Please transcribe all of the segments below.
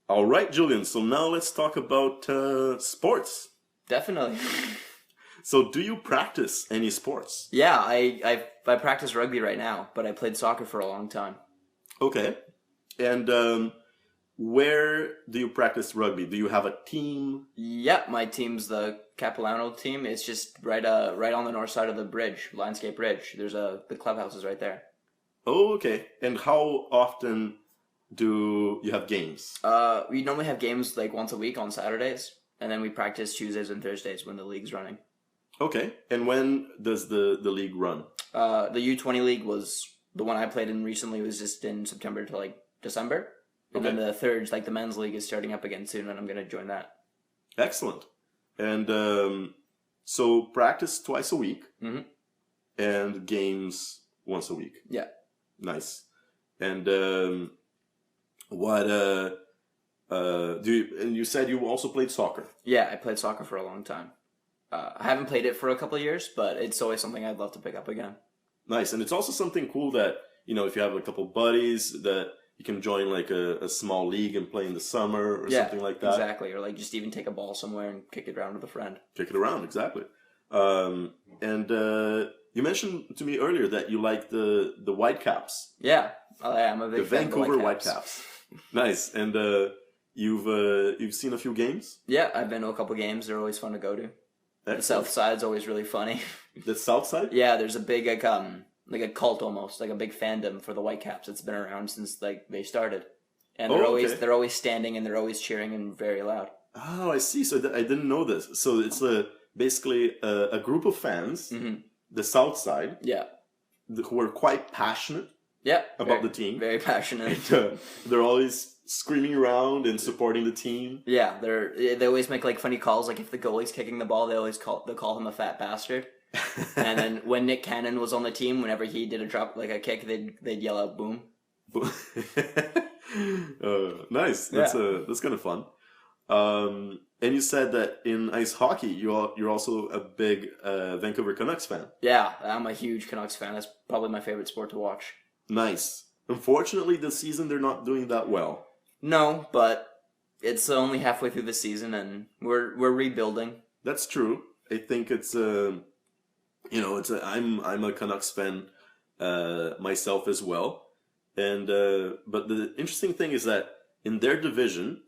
All right, Julian. So now let's talk about sports. Definitely. So do you practice any sports? Yeah, I practice rugby right now, but I played soccer for a long time. Okay. And where do you practice rugby? Do you have a team? Yeah, my team's the Capilano team. It's just right on the north side of the bridge, Lionsgate Bridge. The clubhouse is right there. Oh, okay. And how often do you have games? We normally have games like once a week on Saturdays, and then we practice Tuesdays and Thursdays when the league's running. Okay. And when does the league run? The U20 league was the one I played in recently was just in September to like December. And then the third, like the men's league, is starting up again soon, and I'm going to join that. Excellent. And so practice twice a week, and games once a week. Yeah. Nice. And what do you? And you said you also played soccer. Yeah, I played soccer for a long time. I haven't played it for a couple of years, but it's always something I'd love to pick up again. Nice, and it's also something cool that if you have a couple buddies that you can join like a small league and play in the summer or something like that. Exactly, or like just even take a ball somewhere and kick it around with a friend. Kick it around, exactly. And you mentioned to me earlier that you like the Whitecaps. Yeah, I'm a big fan of the Vancouver Whitecaps. Nice, and you've seen a few games. Yeah, I've been to a couple games. They're always fun to go to. Excellent. The South Side's always really funny. The South Side? Yeah, there's a big like a cult almost, like a big fandom for the Whitecaps. It's been around since like they started, and they're always standing and they're always cheering and very loud. Oh, I see. So I didn't know this. So it's basically a group of fans, the South Side, who are quite passionate. Yeah, about the team. Very passionate. They're always screaming around and supporting the team. Yeah, they always make like funny calls. Like if the goalie's kicking the ball, they'll call him a fat bastard. And then when Nick Cannon was on the team, whenever he did a kick, they'd yell out boom. Nice. That's kind of fun. And you said that in ice hockey, you're also a big Vancouver Canucks fan. Yeah, I'm a huge Canucks fan. That's probably my favorite sport to watch. Nice. Unfortunately, this season they're not doing that well. No, but it's only halfway through the season, and we're rebuilding. That's true. I think it's I'm a Canucks fan myself as well, and but the interesting thing is that in their division,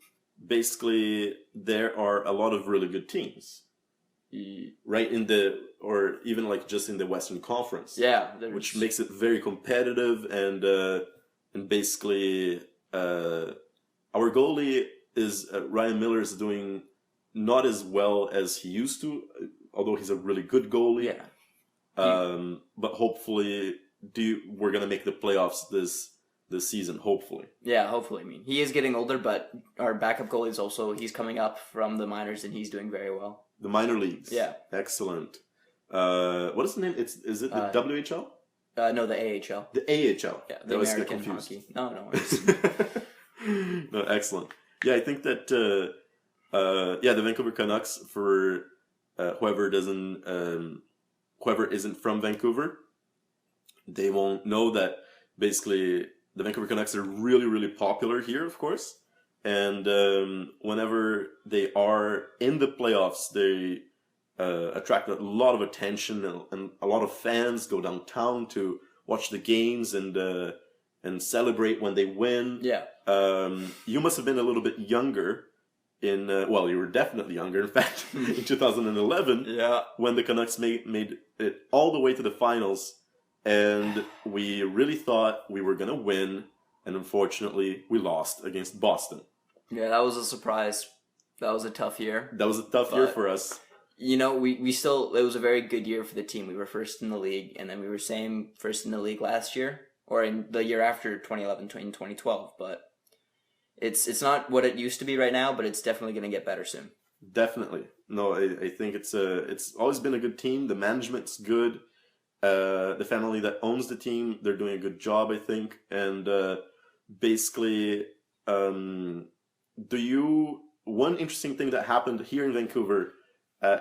basically there are a lot of really good teams, right or even like just in the Western Conference. Yeah, which makes it very competitive, and basically our goalie is Ryan Miller is doing not as well as he used to, although he's a really good goalie. Yeah. But hopefully, we're gonna make the playoffs this season. Hopefully. Yeah, hopefully. I mean, he is getting older, but our backup goalie is he's coming up from the minors and he's doing very well. The minor leagues. Yeah. Excellent. What is the name? Is it the WHL? No, the AHL. The AHL. Yeah, the American hockey. No worries. No, excellent. Yeah, I think that the Vancouver Canucks, for whoever isn't from Vancouver, they won't know that basically the Vancouver Canucks are really, really popular here, of course. And whenever they are in the playoffs, they attract a lot of attention, and a lot of fans go downtown to watch the games and celebrate when they win. Yeah. You must have been a little bit younger you were definitely younger, in fact, in 2011, when the Canucks made it all the way to the finals, and we really thought we were going to win, and unfortunately, we lost against Boston. Yeah, that was a surprise. That was a tough year. That was a tough year for us. You know, we still, it was a very good year for the team. We were first in the league, and then we were first in the league last year, or in the year after 2011, in 2012, but it's not what it used to be right now, but it's definitely going to get better soon. Definitely. No, I think it's always been a good team. The management's good. The family that owns the team, they're doing a good job, I think. And basically, one interesting thing that happened here in Vancouver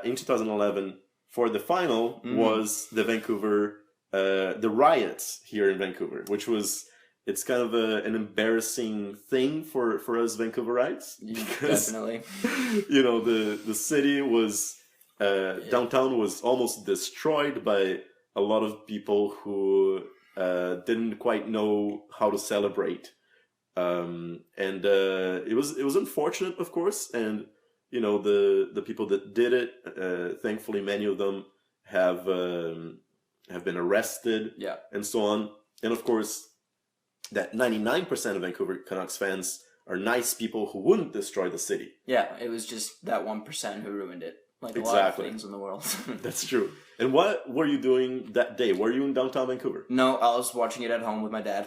in 2011 for the final was the riots here in Vancouver, which was it's kind of an embarrassing thing for us Vancouverites because Definitely. you know the city was downtown was almost destroyed by a lot of people who didn't quite know how to celebrate, and it was unfortunate, of course, and you know the people that did it, thankfully many of them have been arrested, Yeah. and so on, and of course that 99% of Vancouver Canucks fans are nice people who wouldn't destroy the city. Yeah, it was just that 1% who ruined it. Like a lot Exactly. of things in the world. That's true. And what were you doing that day? Were you in downtown Vancouver? No, I was watching it at home with my dad.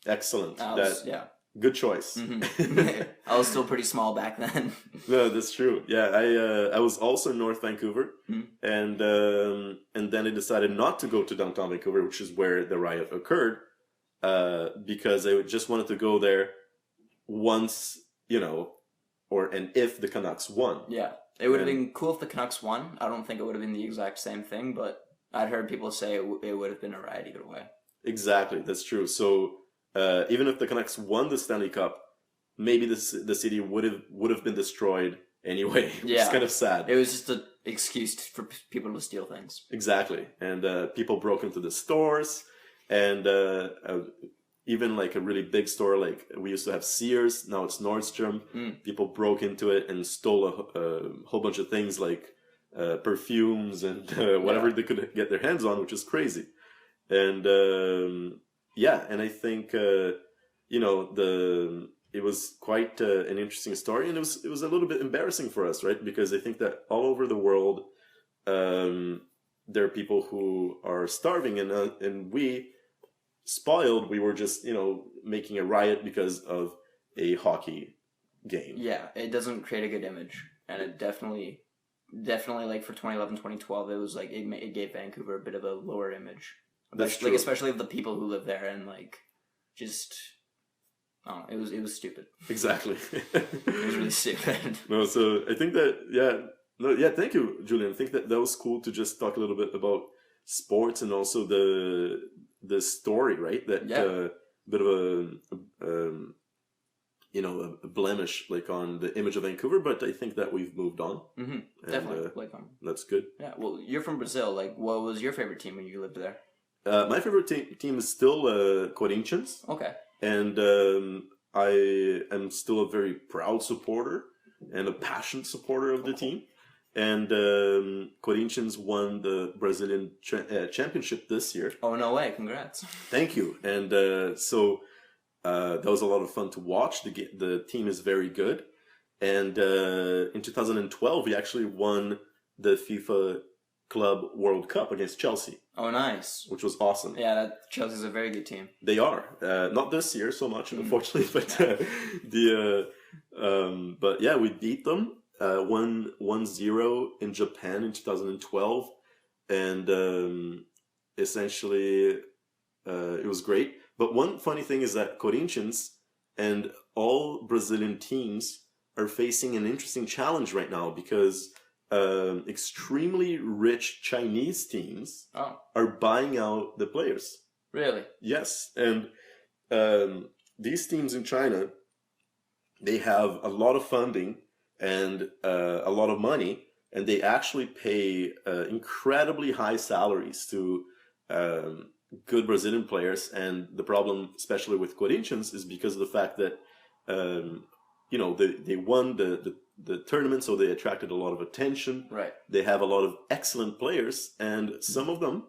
Excellent. Yeah. Good choice. Mm-hmm. I was still pretty small back then. No, that's true. Yeah, I was also in North Vancouver, and then I decided not to go to downtown Vancouver, which is where the riot occurred, because I just wanted to go there once, you know, and if the Canucks won. Yeah. It would have been cool if the Canucks won. I don't think it would have been the exact same thing, but I'd heard people say it would have been a riot either way. Exactly, that's true. So even if the Canucks won the Stanley Cup, maybe the city would have been destroyed anyway. Which is kind of sad. It was just an excuse for people to steal things. Exactly, and people broke into the stores, and even like a really big store, like we used to have Sears, now it's Nordstrom. People broke into it and stole a whole bunch of things like perfumes and whatever they could get their hands on, which is crazy. And and I think you know it was quite an interesting story, and it was a little bit embarrassing for us, right? Because I think that all over the world there are people who are starving, and we spoiled, we were just, you know, making a riot because of a hockey game. Yeah, it doesn't create a good image, and it definitely like for 2011, 2012, it was like it gave Vancouver a bit of a lower image. That's true. Like especially of the people who live there, and like just it was stupid. Exactly. It was really stupid. No, so I think that thank you, Julian. I think that was cool to just talk a little bit about sports and also the story, right? That bit of a blemish like on the image of Vancouver, but I think that we've moved on. Mm-hmm. Definitely, that's good. Yeah. Well, you're from Brazil. Like, what was your favorite team when you lived there? My favorite team is still Corinthians. Okay. And I am still a very proud supporter and a passionate supporter of the team. And Corinthians won the Brazilian championship this year. Oh, no way. Congrats. Thank you. And so that was a lot of fun to watch. The team is very good. And in 2012, we actually won the FIFA Club World Cup against Chelsea. Oh, nice. Which was awesome. Yeah, Chelsea's a very good team. They are. Not this year so much, unfortunately, but but yeah, we beat them. 1-0 in Japan in 2012, and essentially it was great. But one funny thing is that Corinthians and all Brazilian teams are facing an interesting challenge right now because extremely rich Chinese teams are buying out the players. Really? Yes, and these teams in China, they have a lot of funding and a lot of money, and they actually pay incredibly high salaries to good Brazilian players. And the problem, especially with Corinthians, is because of the fact that they won the tournament, so they attracted a lot of attention. Right. They have a lot of excellent players, and some of them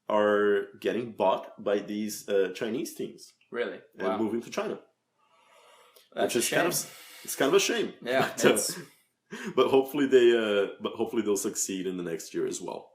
are getting bought by these Chinese teams. Really? And moving to China. That's which is kind of a shame. Yeah. But hopefully they'll succeed in the next year as well.